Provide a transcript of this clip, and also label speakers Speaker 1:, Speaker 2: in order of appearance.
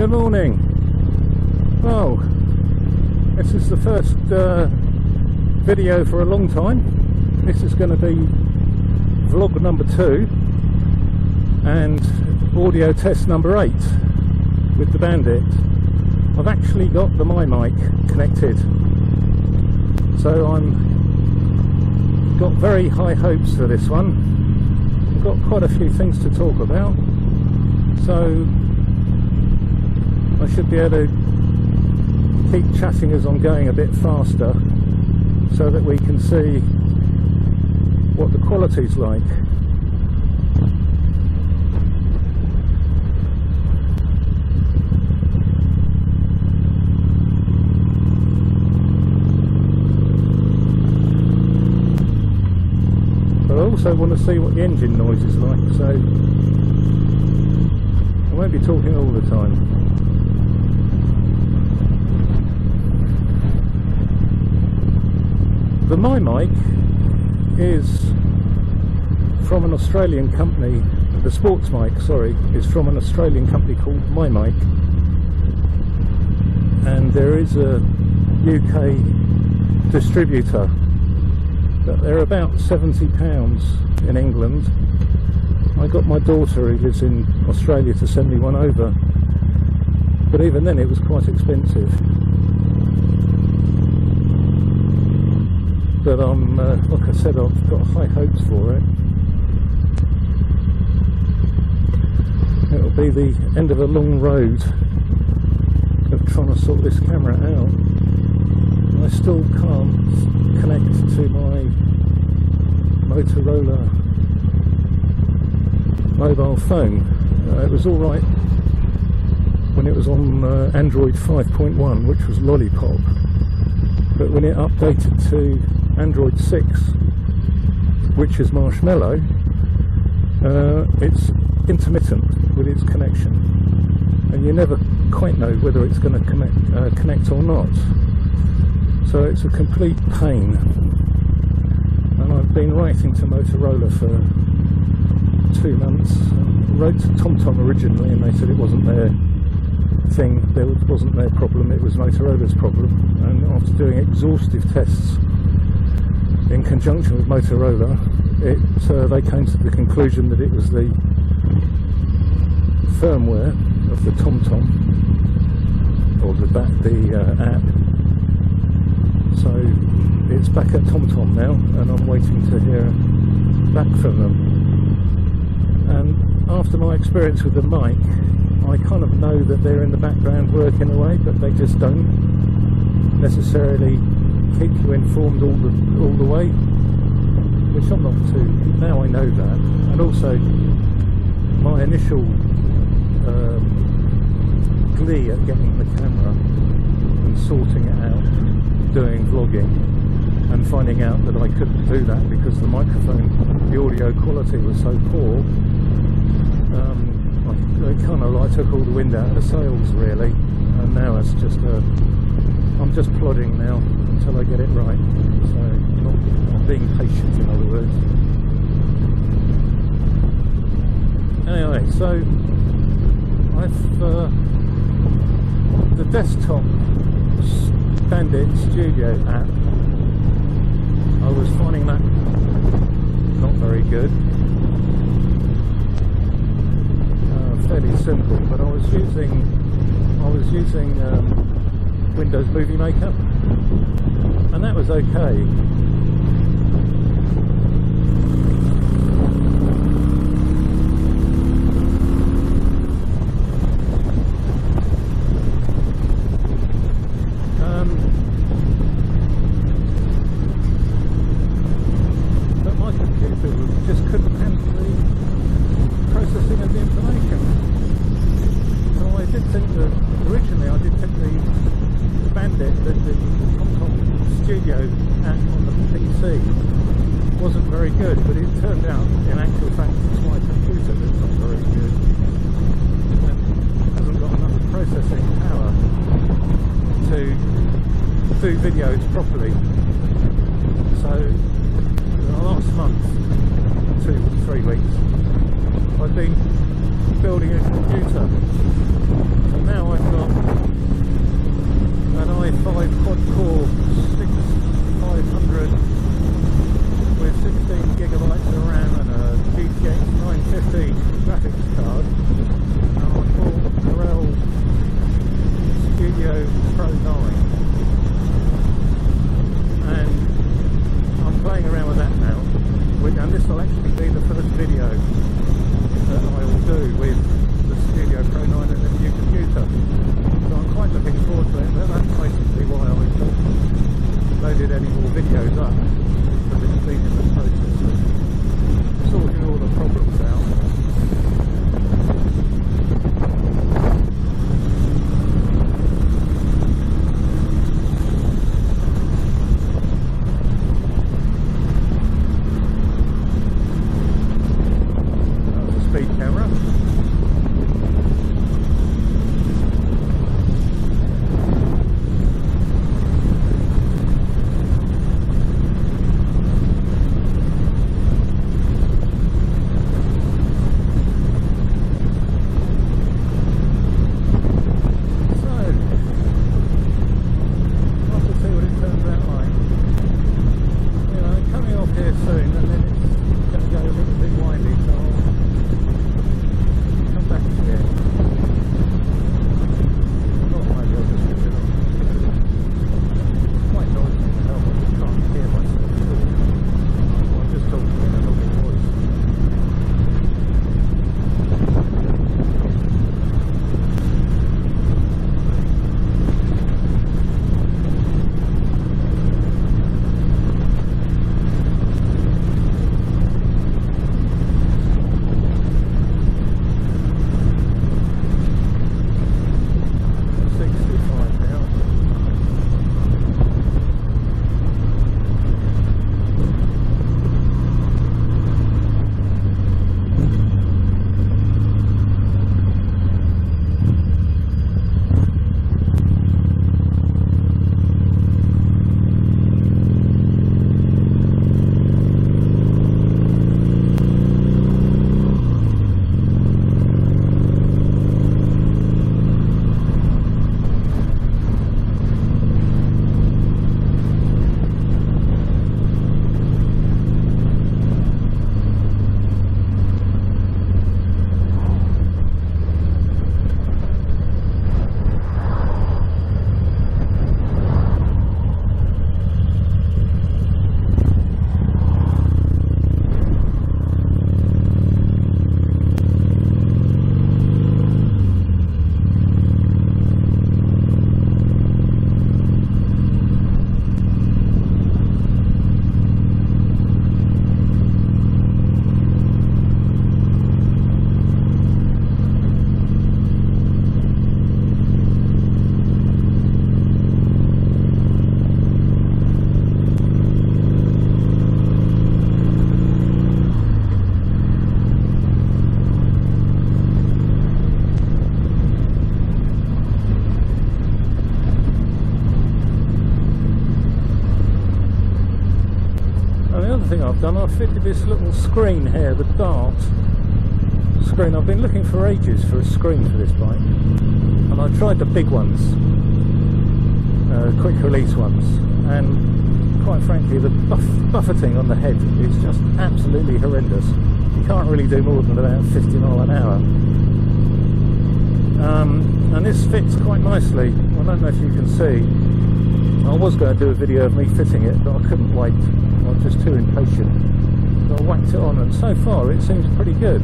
Speaker 1: Good morning. Well, this is the first video for a long time. This is going to be vlog number 2 and audio test number 8 with the Bandit. I've actually got the Mymyk connected, so I'm got very high hopes for this one. I've got quite a few things to talk about, so I should be able to keep chatting as I'm going a bit faster so that we can see what the quality's like. But I also want to see what the engine noise is like, so I won't be talking all the time. The Mymyk is from an Australian company, the Sportsmyk, sorry, is from an Australian company called Mymyk, and there is a UK distributor, but they're about £70 in England. I got my daughter who lives in Australia to send me one over, but even then it was quite expensive. But like I said, I've got high hopes for it. It'll be the end of a long road of trying to sort this camera out. I still can't connect to my Motorola mobile phone. It was alright when it was on Android 5.1, which was Lollipop, but when it updated to Android 6, which is Marshmallow, it's intermittent with its connection, and you never quite know whether it's going to connect or not. So it's a complete pain. And I've been writing to Motorola for 2 months. I wrote to TomTom originally, and they said it wasn't their thing, it wasn't their problem, it was Motorola's problem. And after doing exhaustive tests in conjunction with Motorola, they came to the conclusion that it was the firmware of the TomTom, or the app. So it's back at TomTom now, and I'm waiting to hear back from them. And after my experience with the mic, I kind of know that they're in the background working away, but they just don't necessarily keep you informed all the way, which I'm not too. Now I know that. And also my initial glee at getting the camera and sorting it out, doing vlogging, and finding out that I couldn't do that because the microphone, the audio quality was so poor, I kind of like took all the wind out of the sails really. And now it's just I'm just plodding now until I get it right, so not being patient, in other words. Anyway, so I've the desktop Bandit Studio app, I was finding that not very good. Fairly simple, but I was using Windows Movie Maker, and that was okay. But my computer just couldn't handle the processing of the information. So I did think that originally the Bandit, the TomTom Studio app on the PC wasn't very good, but it turned out in actual fact it's my computer that's not very good. It hasn't got enough processing power to do videos properly. So the last month, 2 or 3 weeks, I've been building a computer. So now I've got an i5 quad-core 6500 with 16 gigabytes of RAM and a GTX 950 graphics card, and I bought the Corel Studio Pro 9, and I'm playing around with that now, and this will actually be the first video that I will do with the Studio Pro 9 and the new computer. So I'm quite looking forward to it, but that's basically why I haven't loaded any more videos up, because it's been in the process of sorting all the problems out. Camera. Thing I've done, I've fitted this little screen here, the dart screen. I've been looking for ages for a screen for this bike, and I tried the big ones, quick release ones, and quite frankly the buffeting on the head is just absolutely horrendous. You can't really do more than about 50 miles an hour, and this fits quite nicely. I don't know if you can see. I was going to do a video of me fitting it, but I couldn't wait. I was just too impatient. So I whacked it on, and so far it seems pretty good.